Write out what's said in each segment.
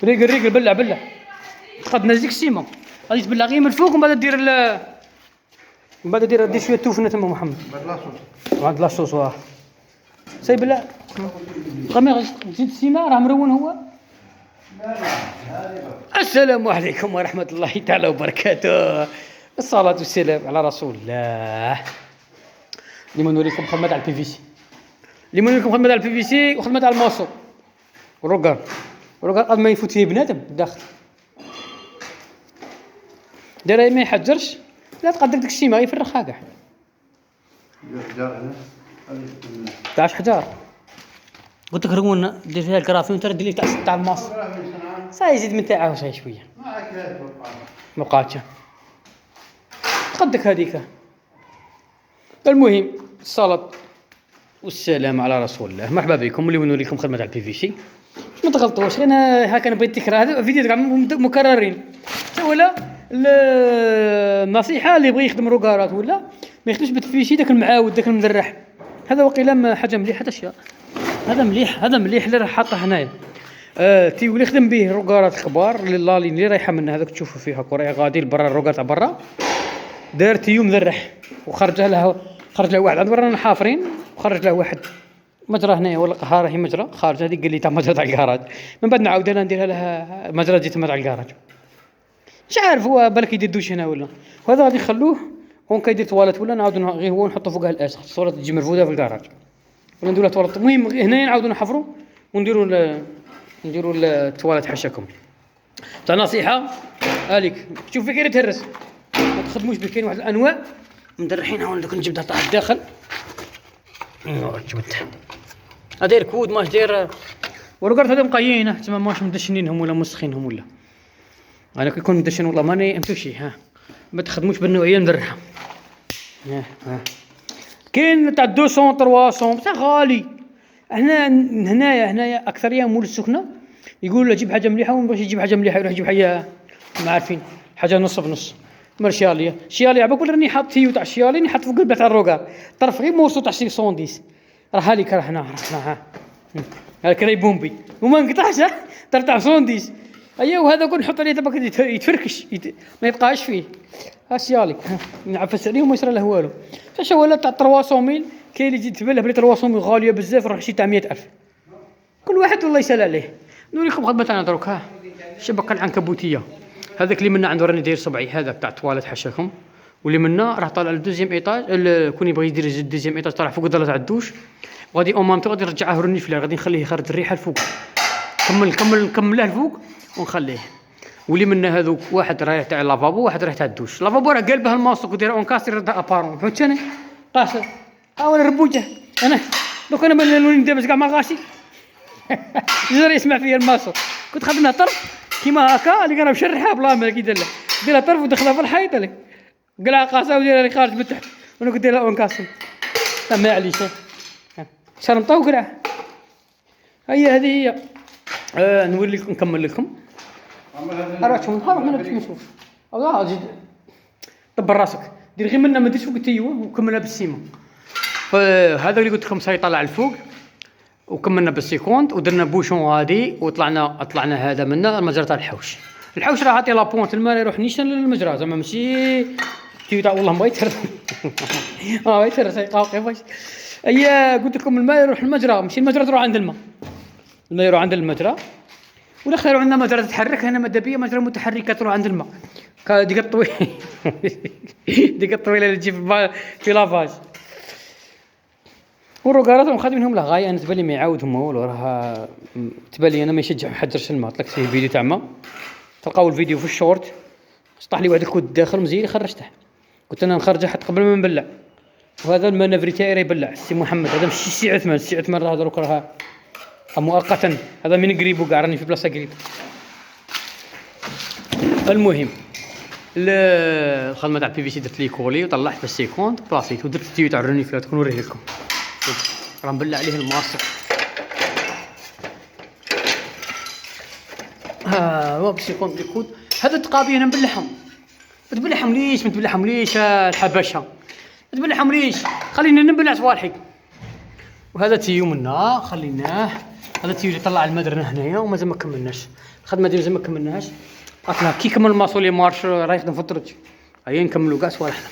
ريقل بلع قد نزيك السيمه غادي تبلع غير من الفوق ومن بعد دير شويه توفنه تما محمد بعد لاصوص واه ساي بلع قام غادي تزيد السيمه راه مرون هو. السلام عليكم ورحمه الله تعالى وبركاته. الصلاه والسلام على رسول الله. اليوم نوريكم خدمه على البي في سي. اليوم نوريكم خدمه على البي في سي وخدمه على الماسو والروكار قد ما يفوت فيه بنادم داخل داير ما يحجرش لا تقدر ديك الشيمه يفرخها كاع تاع حجار قلت لك رمون دير فيها الكرافيون ترى دير لي تاع الماس يزيد من تاعه شويه مقاتشه قدك هذيك. المهم الصلاه والسلام على رسول الله. مرحبا بكم. اللي نوريكم خدمه على البي في سي ما تغلطوش انا هكا بغيت تكرار هذا فيديو تاع مكررين ولا النصيحه اللي يبغي يخدم روكارات ولا ما يخدمش بالفيشي داك المعاود داك المذرح هذا وقيلا حاجه مليحه اشياء هذا مليح اللي راه حاطه هنايا تيولي يخدم به روكارات كبار للالين اللي رايحه من هذاك تشوفوا فيها كوريا غادي لبرا الروكار تاع برا دار تيو مذرح خرج له واحد عند برانا حافرين وخرج له واحد مجرى هنايا ولا قهاره هي مجرى خارج هذيك قال لي تاع مجرى تاع الكراج من بعد نعاود انا نديرها لها مجرى جيت تاع الكراج مش عارف هو بالك يدير دوش هنا ولا وهذا غادي نخلوه هون كيدير تواليت ولا نعاودو غير هو نحطو فوقها الاسخ الصوره تجي مرفوده في الكراج ولا نديرو تواليت. المهم هنايا نعاودو نحفروا نديرو التواليت حاشاكم تاع نصيحه هاليك شوف كيف يتهرس ما تخدموش به. كاين واحد الانواع مدرحينها ولا دوك نجبدها طاح الداخل جبدها داير كود ماش داير ورقرت هذا مقيينه تما ماش مدشنينهم ولا مسخينهم ولا انا كيكون مدشن والله ماني امتوشي ما تخدموش بالنوعيه ندرها كاين تاع 200 300 بصح غالي. هنايا اكثريه مول السكنه يقول له جيب حاجه مليحه وما باش يجيب حاجه مليحه يروح يجيب حاجه ما عارفين حاجه نص بنص مرشاليه شيالي عباك راني حاط تيو تاع شيالي راني حاط فوق البلع تاع الروكار طرف غير موسو تاع 110 راه هاليك راه هنا هاك راهي بومبي وما نقطعش تاع 110 ايوا وهذا كون نحط عليه تبقى يتفركش ما يبقاش فيه هاشيالك نعفس عليه وما يصير له والو. شو ولا تاع 300 كاين اللي يجي تبله بلي 300 غاليه بزاف راح شي تاع 100,000 كل واحد والله يسال عليه. نوريكم خدمه تاعنا دروك الشبكه العنكبوتيه هذاك اللي منا عنده راني داير صبعي هذاك تاع التواليت حاشاكم واللي منا راه طالع للدوزيام ايطاج كون يبغي يدير الدوزيام ايطاج طالع فوق الداله تاع الدوش غادي اومامتو غادي نرجعه رنيفلير غادي نخليه يخرج الريحه الفوق نكمله الفوق ونخليه. واللي منا هذوك واحد راه تاع لافابو واحد راه تاع الدوش لافابو راه قلبه الماسك ودير اونكاسير تاع ابارون فهمتني قاصر ولا ربوجه انا دوك انا نولي ندابز كاع ما غاشي جري يسمع فيا الماسك كنت خدمنا طرف كيما هكا اللي كان مشرحها بلا ما كيدير له ديرها طرف ودخلها في الحيط لك قلع قاصه وديرها لي خارج من تحت وانا كنت دايرها اونكاسير ما عليش شرمطه وقرع. هذه هي نوري لكم نكمل لكم راكم ما نشوف الله زيد دبر راسك دير غير منا ما ديرش فوق التيوه وكملها بالسيمه. فهذا اللي قلت لكم سيطلع الفوق وكملنا بالسيكوند ودرنا بوشون غادي وطلعنا هذا منا المجرى تاع الحوش راه عاطي لابونت الماء يروح نيشان للمجرى زعما ماشي تيو تاع والله ما يتر يتر سيقاو كيفاش قلت لكم الماء يروح المجرى ماشي المجرى تروح عند الماء يروح عند المجرى ولا خير عندنا مجرى تتحرك هنا ماذا بيا مجرى متحركه تروح عند الماء ديك الطويله اللي تجي في لافاج والروكارات مخدمينهم لا غايه انا تبالي ما يعاودهم والو راه تبالي انا ما يشجع ما يحضرش الماء طلقت فيه فيديو تاع ما تلقاو الفيديو في الشورت طاح لي واحد الكود داخل مزيان خرجته قلت انا نخرجه حتى قبل ما نبلع وهذا المانفري تاعي يبلع السي محمد هذا ماشي السي عثمان راه دروك راه مؤقتا هذا من قريب وكاع راني في بلاصه قريب. المهم الخدمه تاع البي في سي درت لي كولي وطلعت بالسيكوند بلاصيت ودرت التيو تاع الرنيفله تكون نوريه لكم راه نبلع عليه الماسك هو بالسيكوند الكود هذا التقابي انا نبلعهم ليش ما تبلعهم ليش الحبشه ما تبلعهم ليش خلينا نبلع صوالحي. وهذا تيو منا خليناه هذا تيو اللي طلع المدرنه هنايا ومازال ما كملناش الخدمه دي مازال ما كملناهاش. اصلا كي كمل الماسولي مارش راه يخدم في الدرج. هيا نكملوا كاع صوالحنا.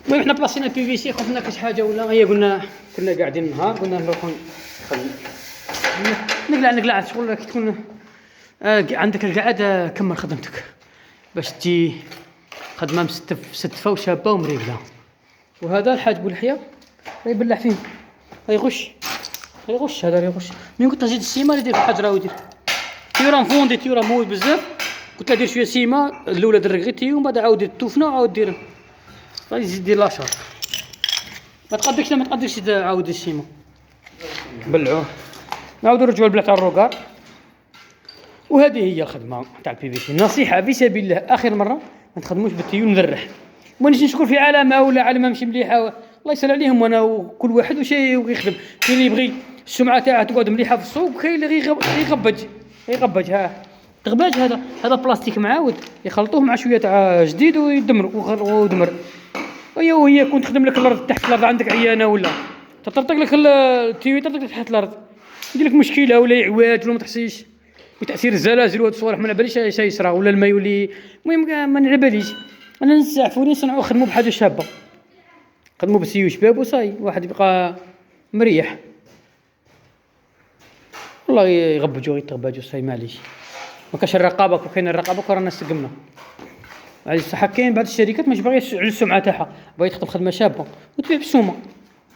المهم حنا بلاصينا بي في سي، خفنا كاش حاجه ولا هي قلنا كنا قاعدين النهار قلنا نروحوا نقلع شغل كي تكون عندك القعده كمل خدمتك باش تجي خدمه مستفه وشابه ومريقله. وهذا الحاج بولحياه يبلع فيه يغش هذا يغش. من قلت له زيد السيما اللي دير الحاج راه يدير تيورا مفوندي تيورا موت بزاف. قلت له دير شويه سيما الاولى درك غير تي ومن بعد عاود دير التوفنا وعاود دير يزيد دير لاشاط. ما تقدرش عاود السيما بلعوه نعاودوا نرجعوا لبلع تاع الروكار. وهذه هي الخدمه تاع البي في سي. نصيحه في سبيل الله اخر مره ما تخدموش بالتيو نذرح. ما نجي نشكر في علامه ولا علامه ماشي مليحه الله يسهل عليهم. وانا وكل واحد وش يخدم. كاين اللي يبغي السمعه تاعه تقعد مليحه في السوق وكاين اللي يغبج ها تغباج. هذا بلاستيك معاود يخلطوه مع شويه تاع جديد ويدمروا ودمر. وهي كنت تخدم لك الارض تحت الارض عندك عيانه ولا تطرطق لك التيو يطرطق تحت الارض يدير لك مشكله ولا يعواج ولا ما تحسيش بتاثير الزلازل وهاد الصوالح. ما نعباليش اش يصرا ولا الماء يولي. المهم ما نعباليش انا نستعفوني نصنعوا خدموا بحاجه شابه. خدموا بسيو شباب وصاي واحد يبقى مريح. والله يغبجوا يتغبجوا صاي معليش. ما كاش الرقابه وكاين الرقابه رانا استقمنا على الصحه. كاين بعض الشركات مش باغيه على السمعه تاعها باغي تخدم خدمه شابه وتبيع بالسومه.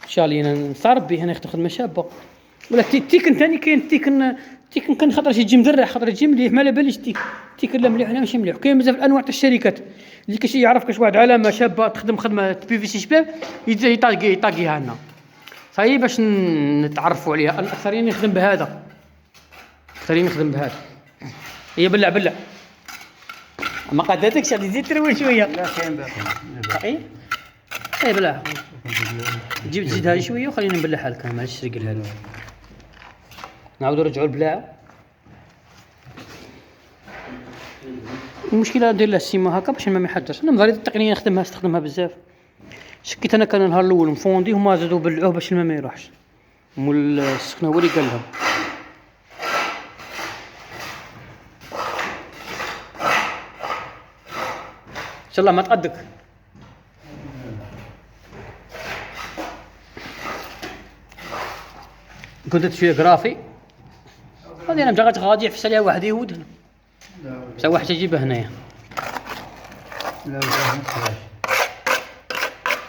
ان شاء الله انا نستعرب به انا يخدم خدمه شابه. ولا تيكن ثاني كاين تيكن كان خاطر يجي مدرح خاطر يجي مليح ما على باليش تيكن لا مليح ولا ماشي مليح. كاين بزاف انواع تاع الشركات اللي كاش يعرف كاش واحد علامه شابه تخدم خدمه بي في سي شباب يطاقيها لنا صاي باش نتعرفوا عليها. الاكثرين يخدم بهذا هي بلع ما قداتكش غادي تزيد تروي شويه. لا كاين باقي اي بلع جيب تزيدها شويه وخلينا نبلعها لك. معليش رقلها له. نعاودوا نرجعوا البلاعه. المشكله ندير له السيما هكا باش ما يحجرش. انا مضاري التقنيه نستخدمها بزاف. شكيت انا كان النهار الاول مفوندي هما زادوا بلعوه باش الماء ما يروحش. مول السخنه هو اللي قال لهم. ان شاء الله ما تقدك. كنت شويه غرافي هذه انا بغيت غادي يحفس عليها واحد يهود هنا بس واحد يجيبه هنايا.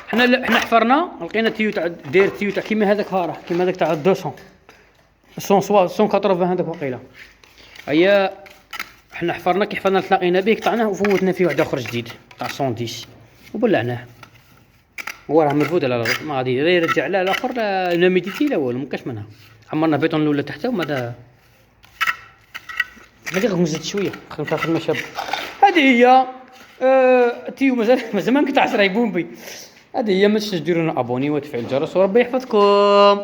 حنا حفرنا لقينا تيو تاع داير تيو تاع كيما هذاك هارح كيما هذاك تاع 200 180 هذاك وقيله. هيا حنا حفرنا كي حفرنا تلاقينا به قطعناه وفوتنا فيه واحد اخر جديد تاع 110 وبلعناه. هو راه مرفود على الارض ما غادي يرجع لا الاخر لا ميديتي لا والو مكاش منها. عمرنا بيطون الاولى تحته وما دا غادي غمزت شويه خدمه شابه. هذه هي تيو مازال ما كنت 10 يبومبي. هذه هي ما تنسوش ديروا لنا ابوني وتفعيل الجرس وربي يحفظكم.